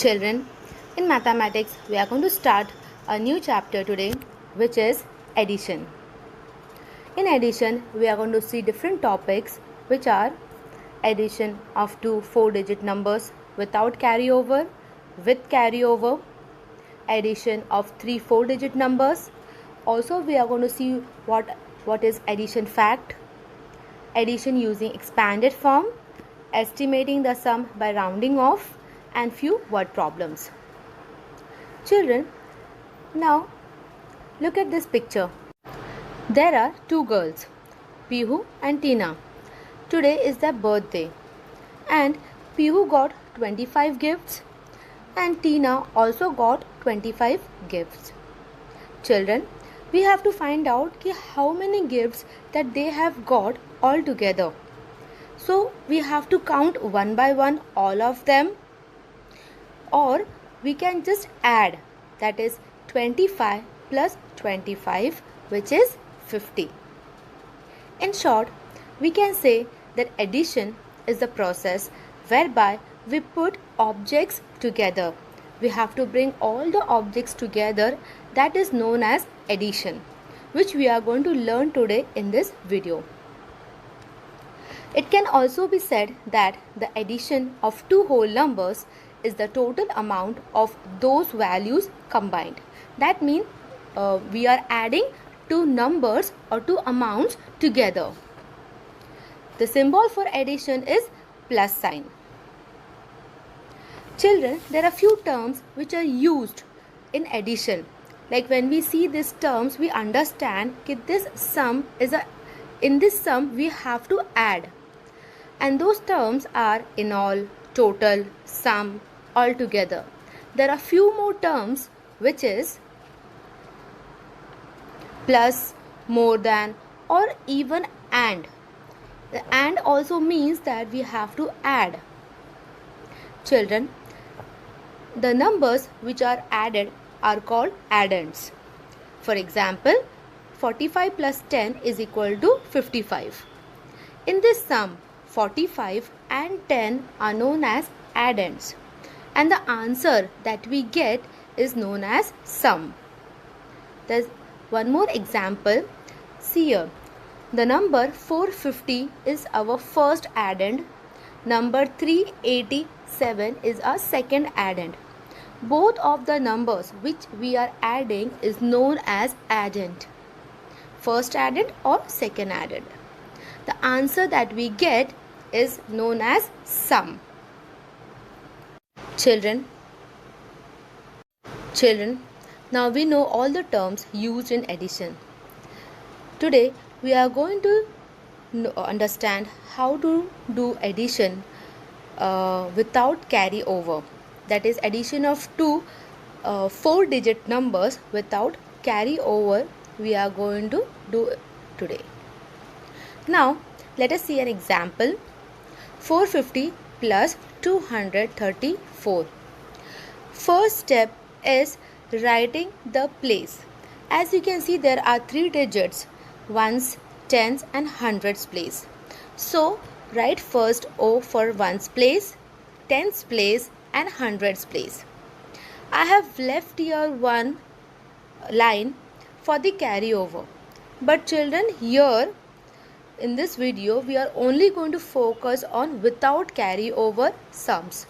Children, in mathematics, we are going to start a new chapter today, which is addition. In addition, we are going to see different topics, which are addition of two 4-digit numbers without carryover, with carryover, addition of three 4-digit numbers. Also, we are going to see what is addition fact, addition using expanded form, estimating the sum by rounding off, and few word problems. Children, now look at this picture. There are two girls, Pihu and Tina. Today is their birthday, and Pihu got 25 gifts and Tina also got 25 gifts. Children, we have to find out how many gifts that they have got all together. So we have to count one by one all of them, or we can just add, that is 25 plus 25, which is 50. In short, we can say that addition is the process whereby we put objects together. We have to bring all the objects together, that is known as addition, which we are going to learn today in this video. It can also be said that the addition of two whole numbers is the total amount of those values combined. That means we are adding two numbers or two amounts together. The symbol for addition is plus sign. Children, there are few terms which are used in addition. Like when we see these terms, we understand that in this sum we have to add. And those terms are in all, total, sum, all together. There are few more terms which is plus, more than, or even and. The and also means that we have to add. Children, the numbers which are added are called addends. For example, 45 plus 10 is equal to 55. In this sum, 45 and 10 are known as addends, and the answer that we get is known as sum. There's one more example. See here, the number 450 is our first addend. Number 387 is our second addend. Both of the numbers which we are adding is known as addend. First addend or second addend. The answer that we get is known as sum. Children, now we know all the terms used in addition. Today we are going to understand how to do addition without carryover. That is addition of two 4-digit numbers without carryover. We are going to do today. Now let us see an example. 450 plus 234. First step is writing the place. As you can see, there are 3 digits, ones, tens and hundreds place. So write first O for ones place, tens place and hundreds place. I have left here one line for the carryover. But children, here in this video we are only going to focus on without carryover sums.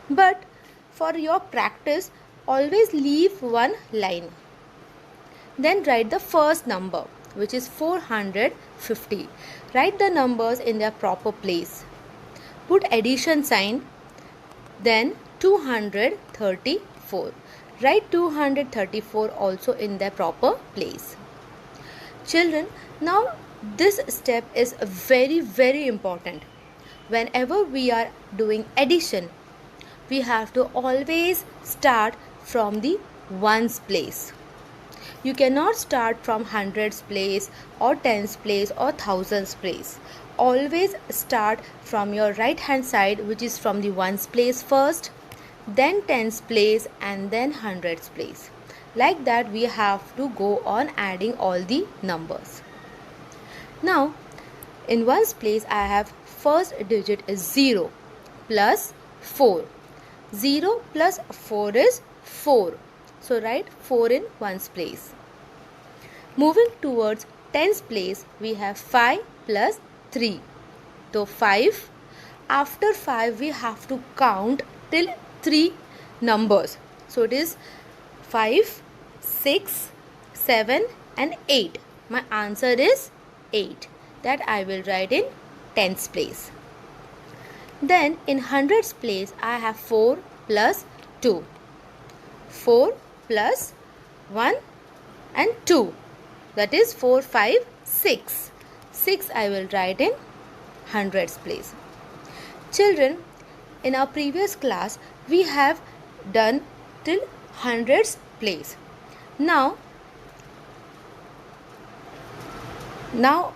But for your practice, always leave one line. Then write the first number, which is 450. Write the numbers in their proper place. Put addition sign, then 234. Write 234 also in their proper place. Children, now this step is very important. Whenever we are doing addition, we have to always start from the ones place. You cannot start from hundreds place or tens place or thousands place. Always start from your right hand side, which is from the ones place first, then tens place and then hundreds place. Like that we have to go on adding all the numbers. Now in ones place I have first digit is 0 plus 4. 0 plus 4 is 4. So write 4 in ones place. Moving towards tens place, we have 5 plus 3. So 5. After 5 we have to count till 3 numbers. So it is 5, 6, 7 and 8. My answer is 8. That I will write in tens place. Then in hundreds place I have 4 plus 2. 4 plus 1 and 2. That is 4, 5, 6. 6 I will write in hundreds place. Children, in our previous class we have done till hundreds place. Now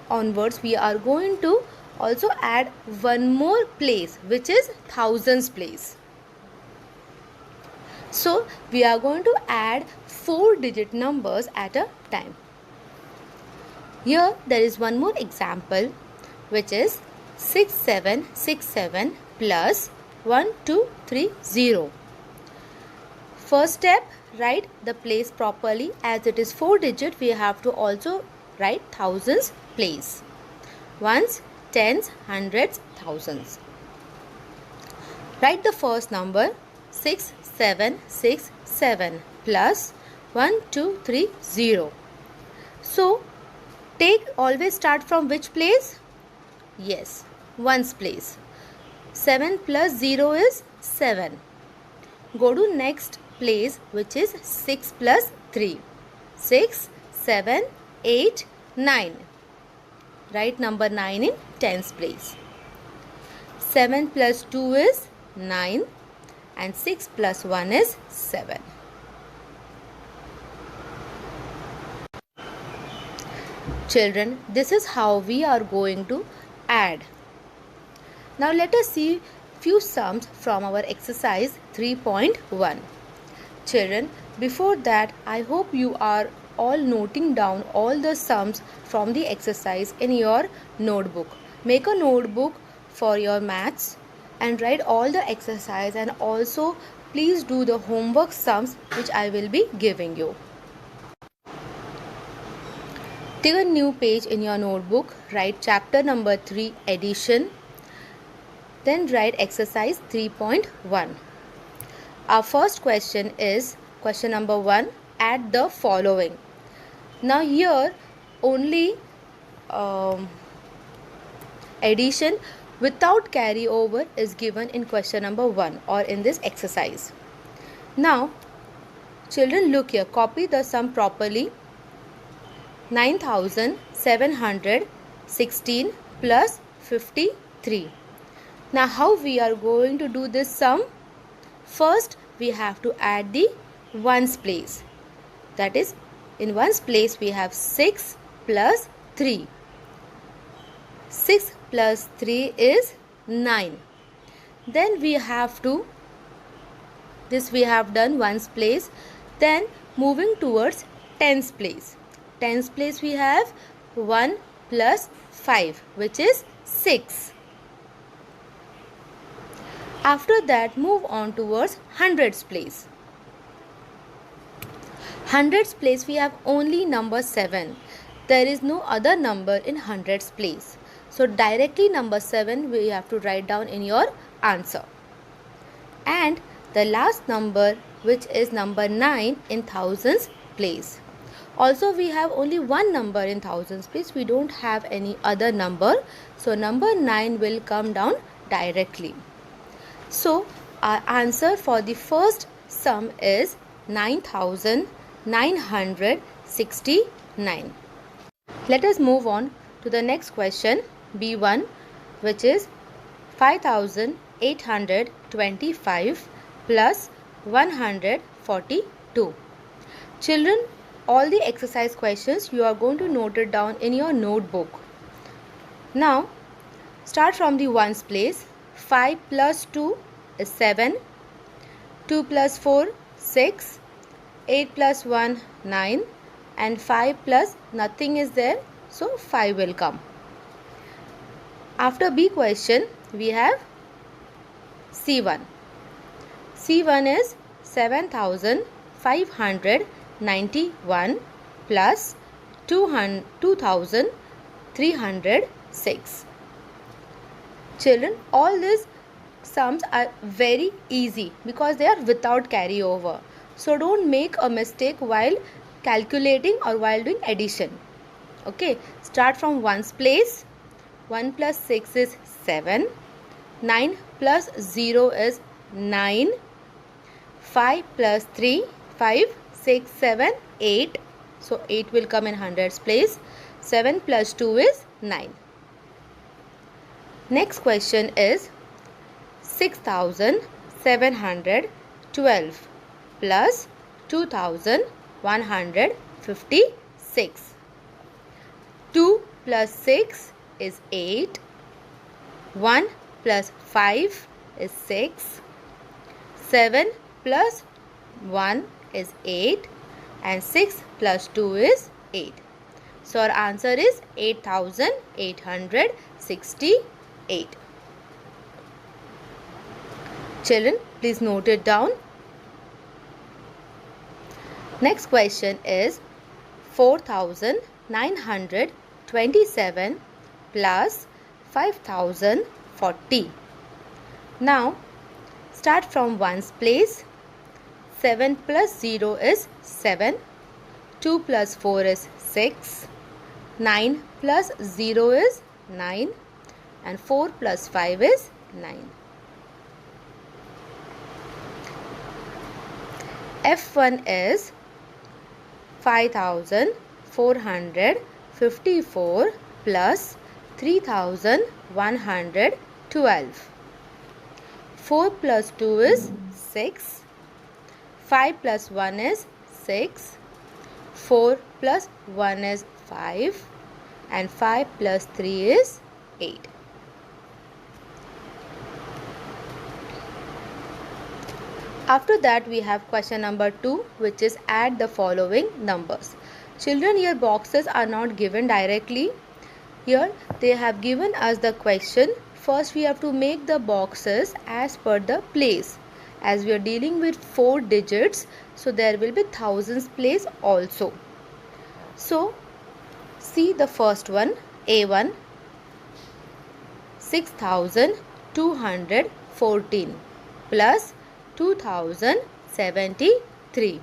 onwards we are going to also add one more place, which is thousands place. So we are going to add 4-digit numbers at a time. Here there is one more example, which is 6767 plus 1230. First step, write the place properly. As it is 4-digit, we have to also write thousands place. Ones, tens, hundreds, thousands. Write the first number 6767 plus 1230. So always start from which place? Yes, ones place. 7 plus 0 is 7. Go to next place, which is 6 plus 3. 6, 7, 8, 9. Write number 9 in tens place. 7 plus 2 is 9 and 6 plus 1 is 7. Children, this is how we are going to add. Now let us see few sums from our exercise 3.1. Children, before that I hope you are all noting down all the sums from the exercise in your notebook. Make a notebook for your maths and write all the exercise, and also please do the homework sums which I will be giving you. Take a new page in your notebook, write chapter number 3 addition, then write exercise 3.1. Our first question is question number 1, add the following. Now here only addition without carryover is given in question number 1 or in this exercise. Now children, look here, copy the sum properly. 9716 plus 53. Now how we are going to do this sum? First we have to add the ones place. That is, in ones place we have 6 plus 3. 6 plus 3 is 9. Then we have to, this we have done ones place. Then moving towards tens place. Tens place we have 1 plus 5, which is 6. After that move on towards hundreds place. Hundreds place we have only number 7. There is no other number in hundreds place. So directly number 7 we have to write down in your answer. And the last number, which is number 9 in thousands place. Also we have only one number in thousands place. We don't have any other number. So number 9 will come down directly. So our answer for the first sum is 9969. Let us move on to the next question, B1, which is 5825 plus 142. Children, all the exercise questions you are going to note it down in your notebook. Now start from the ones place. 5 plus 2 is 7. 2 plus 4 6. 8 plus 1 9. And 5 plus nothing is there, so 5 will come. After B question we have C1. C1 is 7591 plus 2306. Children, all these sums are very easy because they are without carryover. So don't make a mistake while calculating or while doing addition. Okay, start from ones place. 1 plus 6 is 7. 9 plus 0 is 9. 5 plus 3, 5, 6, 7, 8. So 8 will come in hundreds place. 7 plus 2 is 9. Next question is 6712 plus 2156. 2 plus 6 is 8. 1 plus 5 is 6. 7 plus 1 is 8 and 6 plus 2 is 8. So our answer is 8868. Children, please note it down. Next question is 4927 plus 5040. Now start from ones place. 7 plus 0 is 7. 2 plus 4 is 6. 9 plus 0 is 9. And 4 plus 5 is 9. F1 is 5454 plus 3112. 4 plus 2 is 6. 5 plus 1 is 6. 4 plus 1 is 5. And 5 plus 3 is 8. After that we have question number 2, which is add the following numbers. Children, here boxes are not given directly. Here they have given us the question. First we have to make the boxes as per the place. As we are dealing with 4 digits, so there will be thousands place also. So see the first one, A1, 6214 plus 2073.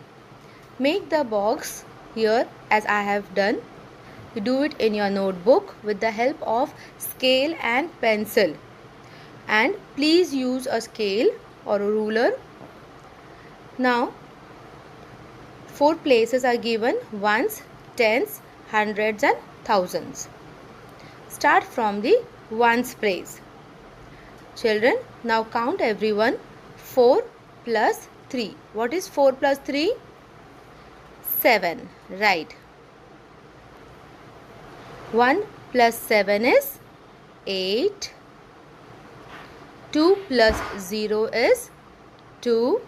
Make the box here as I have done. You do it in your notebook with the help of scale and pencil. And please use a scale or a ruler. Now 4 places are given: ones, tens, hundreds and thousands. Start from the ones place. Children, now count everyone. 4 plus 3. What is 4 plus 3? 7. Right. 1 plus 7 is 8. 2 plus 0 is 2.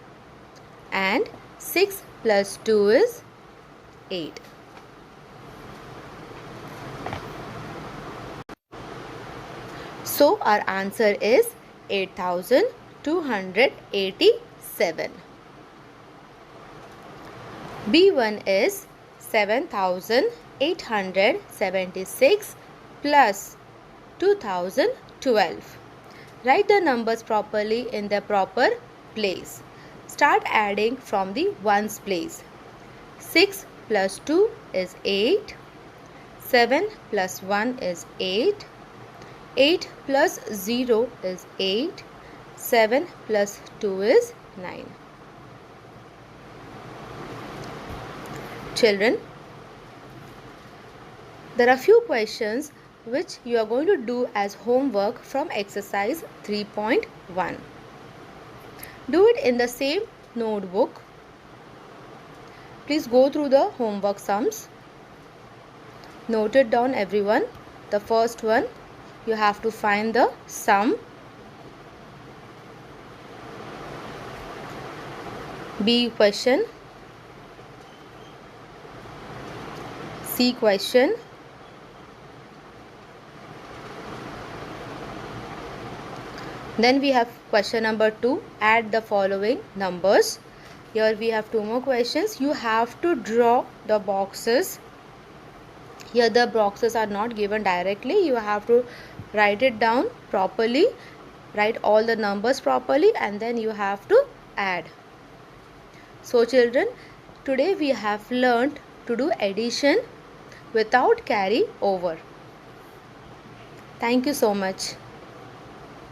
And 6 plus 2 is 8. So our answer is 8287. B1 is 7876 plus 2012. Write the numbers properly in their proper place. Start adding from the ones place. 6 plus 2 is 8. 7 plus 1 is 8. 8 plus 0 is 8. 7 plus 2 is 9. Children, there are few questions which you are going to do as homework from exercise 3.1. Do it in the same notebook. Please go through the homework sums. Note it down, everyone. The first one, you have to find the sum. B question. C question. Then we have Question number 2, add the following numbers. Here we have 2 more questions. You have to draw the boxes. Here the boxes are not given directly. You have to write it down properly. Write all the numbers properly and then you have to add. So children, today we have learnt to do addition without carry over. Thank you so much.